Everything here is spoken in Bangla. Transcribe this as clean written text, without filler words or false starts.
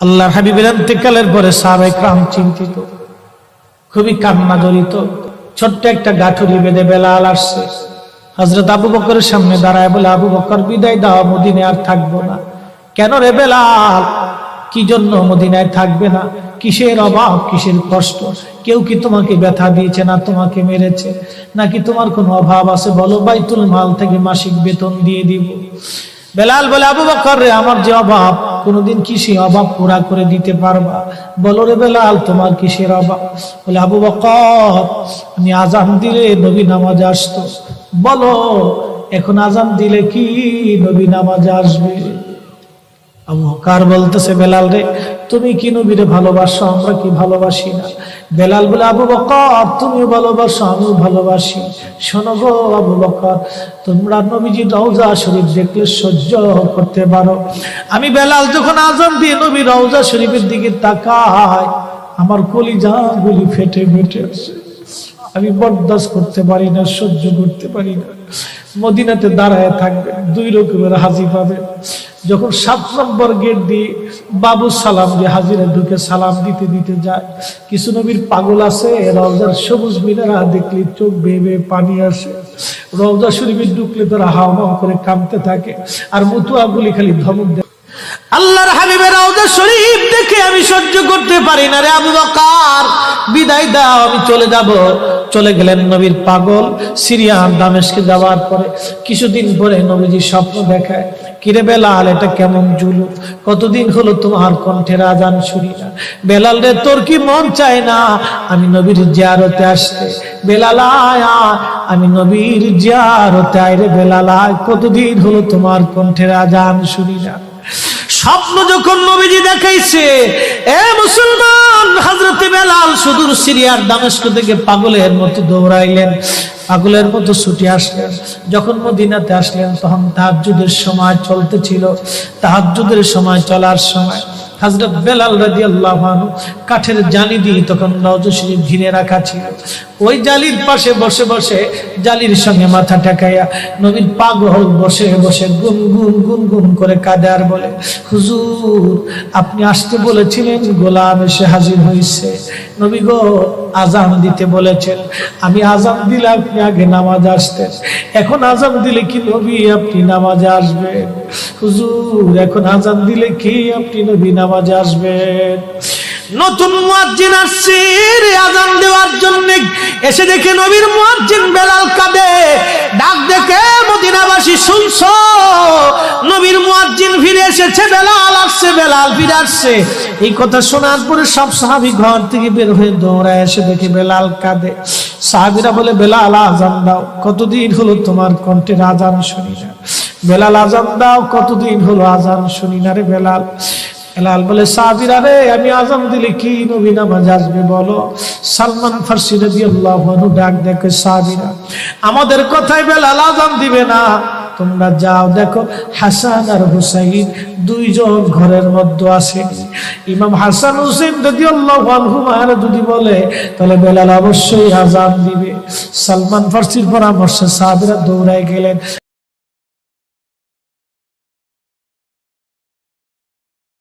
আল্লাহর হাবিবের ইন্তেকালের পরে সাহাবায়ে কেরাম চিন্তিত, খুবই কান্না জড়িত। ছোট্ট একটা গাঠুরি বেঁধে বেলাল আসছে, হযরত আবু বকরের সামনে দাঁড়ায় বলে, আবু বকর বিদায় দাও, মদিনায় আর থাকবো না। কেন রে বেলাল, কি জন্য মদিনায় থাকবে না? কিসের অভাব, কিসের কষ্ট? কেউ কি তোমাকে ব্যথা দিয়েছে, না তোমাকে মেরেছে, নাকি তোমার কোনো অভাব আছে? বলো, বাইতুল মাল থেকে মাসিক বেতন দিয়ে দিব। বেলাল বলে, আবু বকর রে, আমার যে অভাব, কোনদিন কি সেই অভাব পুরা করে দিতে পারবা? বলো রে বেলাল, তোমার কিসের অভাব? বলে, আবু বকর, আমি আজান দিলে নবী নামাজে আসতো। বলো, এখন আজান দিলে কি নবী নামাজে আসবে? আবু বকর বলতেছে, বেলাল রে, তুমি কি নবীরে ভালোবাসো, আমরা কি ভালোবাসি না? বেলাল বলে, আবু বকর, তুমিও ভালোবাসো, আমিও ভালোবাসি। শোনো গো আবু বকর, তোমরা নবীজি রওজা শরীফ দেখলে সহ্য করতে পারো? আমি বেলাল যখন আজান দিয়ে নবী রওজা শরীফের দিকে তাকাই, আমার কলিজা গুলি ফেটে ফেটে আসে। আমি বরদাস্ত করতে পারি না, সহ্য করতে পারি না। মদিনাতে দাঁড়ায় থাকবে, দুই রকমের হাজি পাবে। যখন 7 নম্বর গেট দিয়ে বাবু সালাম দিয়ে হাজিরা ঢুকে সালাম দিতে দিতে যায়, কিছু নবীর পাগল আছে, রওজার সবুজ মিনারা দেখলে চোখ বেয়ে বেয়ে পানি আসে। রওজা শরীফে ঢুকলে তারা হাওমাও করে কাঁদতে থাকে, আর মতুয়াগুলি খালি ধমক দেয়। আল্লাহর হাবিবের রওজা শরীফ দেখে আমি সহ্য করতে পারি না রে আবু বকর, বিদায় দাও, আমি চলে যাব। চলে গেলেন নবীর পাগল। সিরিয়ার দামেস্কে যাওয়ার পরে কিছুদিন পরে নবীজি স্বপ্ন দেখায়, কিরে বেলাল, এটা কেমন জুলুম, কতদিন হলো তোমার কণ্ঠের আজান শুনি না। বেলাল রে, তোর কি মন চায় না আমি নবীর জিয়ারতে আসতে? বেলাল আয়, আমি নবীর জিয়ারতে আয় রে বেলাল আয়, কতদিন হলো তোমার কণ্ঠের আজান শুনি না। স্বপ্ন যখন নবীজি দেখাইছে, এ মুসলমান, হযরতে বেলাল সুদূর সিরিয়ার দামেস্ক থেকে পাগলের মতো দৌড়াইলেন, পাগলের মতো ছুটে আসলেন। যখন মদিনাতে আসলেন, তখন তাহাজ্জুদের সময় চলতেছিল। তাহাজ্জুদের সময় চলার সময় হযরত বেলাল রাদিয়াল্লাহু আনহু কাঠের জালি দিয়ে তখন রওজা শরীফ ঘিরে রাখা ছিল। ওই জালির পাশে বসে বসে জালির সঙ্গে মাথা ঠেকাইয়া নবীর পাগল বসে বসে গুনগুন গুনগুন করে কাঁদে আর বলে, হুজুর, আপনি আসতে বলেছিলেন, গোলাম এসে হাজির হয়েছে। নবী গো, আজান দিতে বলেছেন, আমি আজান দিলে আপনি আগে নামাজে আসতেন, এখন আজান দিলে কি নবী আপনি নামাজে আসবেন? হুজুর, এখন আজান দিলে কি আপনি নবী নামাজে আসবেন? নতুন মুয়াজ্জিন আসছে আজান দেওয়ার জন্য, এসে দেখে নবীর মুয়াজ্জিন বেলাল কাঁদে। ডাক দেখে মদিনাবাসী, শুনছো, নবীর মুয়াজ্জিন ফিরে এসেছে, বেলাল আসছে, বেলাল ফিরে আসছে। এই কথা শোনার পরে সব সাহাবী ঘর থেকে বের হয়ে দৌড়ায় এসে দেখে বেলাল কাঁদে। সাহাবীরা বলে, বেলাল আজান দাও, কতদিন হলো তোমার কণ্ঠের আজান শুনি না। বেলাল আজান দাও, কতদিন হলো আজান শুনি না রে বেলাল। বেলাল বলে, সাহাবীরা রে, আমি আজান দিলে কি নবী নামাজে আসবে বলো? সালমান ফারসি রাদিয়াল্লাহু আনহু ডাক দেখে, সাহাবীরা, আমাদের কথায় বেলাল আজান দিবে না, তোমরা যাও দেখো হাসান আর হুসাইন দুইজন ঘরের মধ্যে আছে। ইমাম হাসান হুসাইন রাদিয়াল্লাহু আনহুমা যদি বলে, তাহলে বেলাল অবশ্যই আজান দিবে। সালমান ফারসির পরামর্শে সাহাবীরা দৌড়ায় গেলেন।